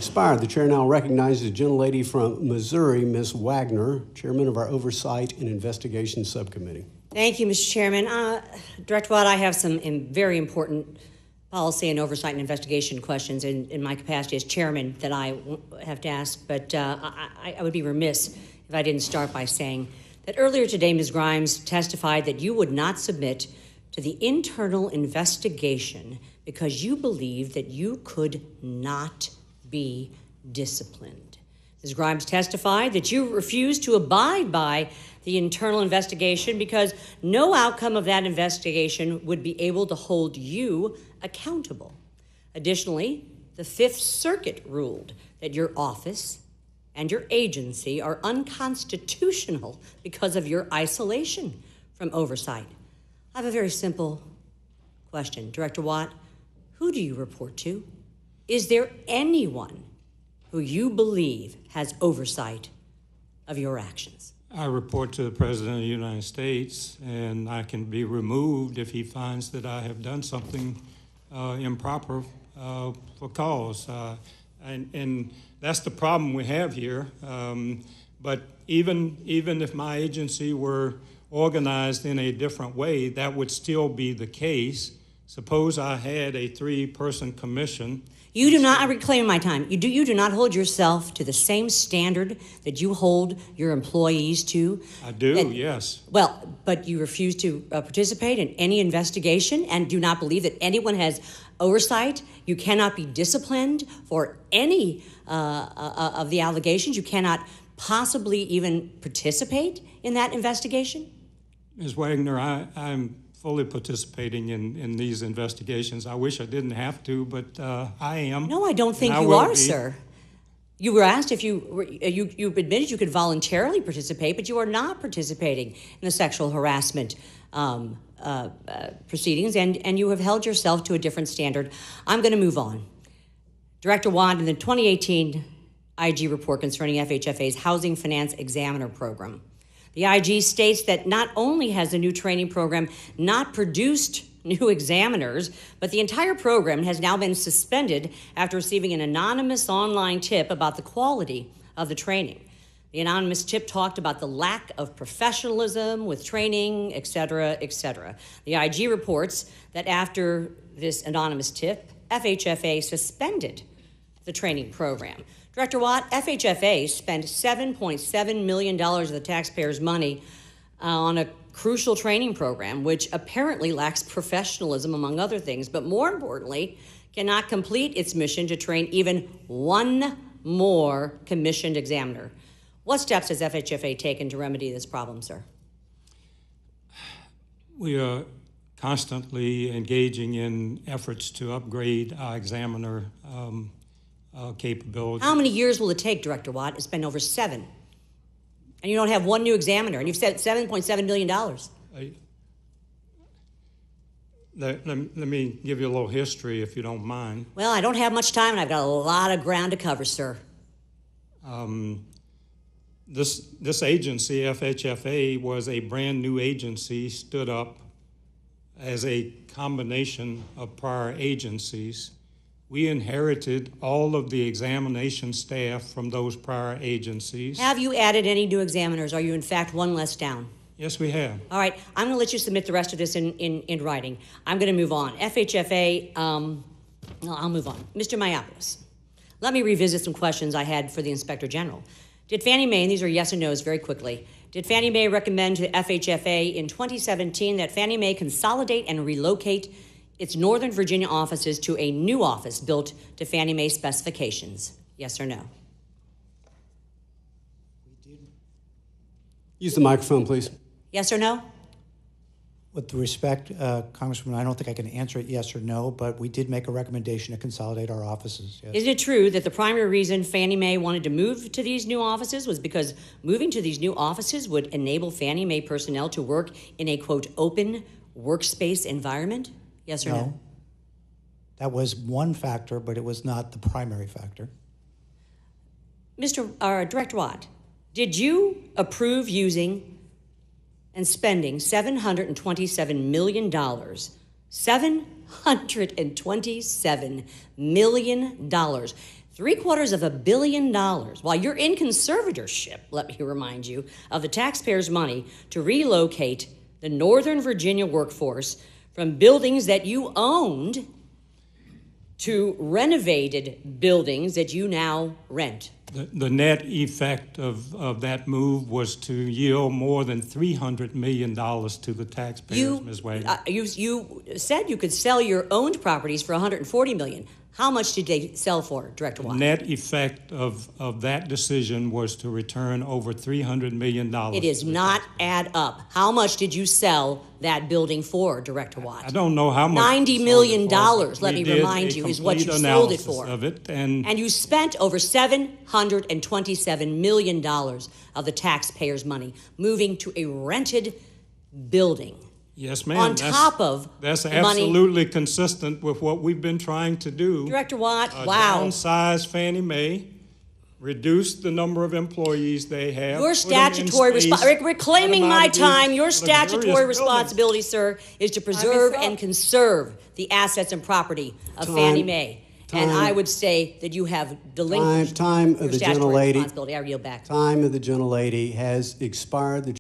Expired. The chair now recognizes the gentlelady from Missouri, Ms. Wagner, chairman of our Oversight and Investigation Subcommittee. Thank you, Mr. Chairman. Director Watt, I have some very important policy and oversight and investigation questions in my capacity as chairman that I have to ask, but I would be remiss if I didn't start by saying that earlier today, Ms. Grimes testified that you would not submit to the internal investigation because you believed that you could not be disciplined. Ms. Grimes testified that you refused to abide by the internal investigation because no outcome of that investigation would be able to hold you accountable. Additionally, the Fifth Circuit ruled that your office and your agency are unconstitutional because of your isolation from oversight. I have a very simple question. Director Watt, who do you report to? Is there anyone who you believe has oversight of your actions? I report to the President of the United States, and I can be removed if he finds that I have done something improper for cause. And that's the problem we have here. But even if my agency were organized in a different way, that would still be the case. Suppose I had a 3-person commission. You do not, I reclaim my time. You do not hold yourself to the same standard that you hold your employees to. I do, yes. Well, but you refuse to participate in any investigation and do not believe that anyone has oversight. You cannot be disciplined for any of the allegations. You cannot possibly even participate in that investigation. Ms. Wagner, I'm fully participating in these investigations. I wish I didn't have to, but I am. No, I don't think you are, sir. You were asked if you admitted you could voluntarily participate, but you are not participating in the sexual harassment proceedings, and you have held yourself to a different standard. I'm going to move on. Director Watt, in the 2018 IG report concerning FHFA's Housing Finance Examiner Program, the IG states that not only has the new training program not produced new examiners, but the entire program has now been suspended after receiving an anonymous online tip about the quality of the training. The anonymous tip talked about the lack of professionalism with training, et cetera, et cetera. The IG reports that after this anonymous tip, FHFA suspended the training program. Director Watt, FHFA spent $7.7 million of the taxpayers' money on a crucial training program, which apparently lacks professionalism, among other things, but more importantly, cannot complete its mission to train even one more commissioned examiner. What steps has FHFA taken to remedy this problem, sir? We are constantly engaging in efforts to upgrade our examiner capability. How many years will it take, Director Watt? It's been over 7. And you don't have one new examiner, and you've said $7.7 million. Let me give you a little history, if you don't mind. Well, I don't have much time, and I've got a lot of ground to cover, sir. This agency, FHFA, was a brand new agency stood up as a combination of prior agencies. We inherited all of the examination staff from those prior agencies. Have you added any new examiners? Are you, in fact, one less down? Yes, we have. All right. I'm going to let you submit the rest of this in writing. I'm going to move on. FHFA, I'll move on. Mr. Mayopoulos, let me revisit some questions I had for the Inspector General. Did Fannie Mae, and these are yes and no's very quickly, did Fannie Mae recommend to FHFA in 2017 that Fannie Mae consolidate and relocate its Northern Virginia offices to a new office built to Fannie Mae specifications? Yes or no? Use the microphone, please. Yes or no? With respect, Congresswoman, I don't think I can answer it yes or no, but we did make a recommendation to consolidate our offices. Yes. Is it true that the primary reason Fannie Mae wanted to move to these new offices was because moving to these new offices would enable Fannie Mae personnel to work in a, quote, open workspace environment? Yes or no? That was one factor, but it was not the primary factor. Director Watt, did you approve using and spending $727 million, $727 million, $3 $750 million, while you're in conservatorship, let me remind you, of the taxpayers' money to relocate the Northern Virginia workforce from buildings that you owned to renovated buildings that you now rent. The net effect of that move was to yield more than $300 million to the taxpayers, Ms. Wagner. You said you could sell your owned properties for $140 million. How much did they sell for, Director Watt? The net effect of that decision was to return over $300 million. It does not add up. How much did you sell that building for, Director Watt? I don't know how much. $90 million, let me We did remind a you, is what you complete sold it analysis for. of it, and And you spent over $727 million of the taxpayers' money moving to a rented building. yes, ma'am. On top of that's the money. absolutely consistent with what we've been trying to do. Director Watt, wow. Downsize Fannie Mae, reduce the number of employees they have. Your put them in statutory space, reclaiming let them my out of these time, your luxurious statutory buildings. responsibility, sir, is to preserve up. and conserve the assets and property of Time. Fannie Mae. And Time. I would say that you have delinquished Time of your the statutory gentlelady. responsibility. I yield back. Time of the gentlelady has expired. The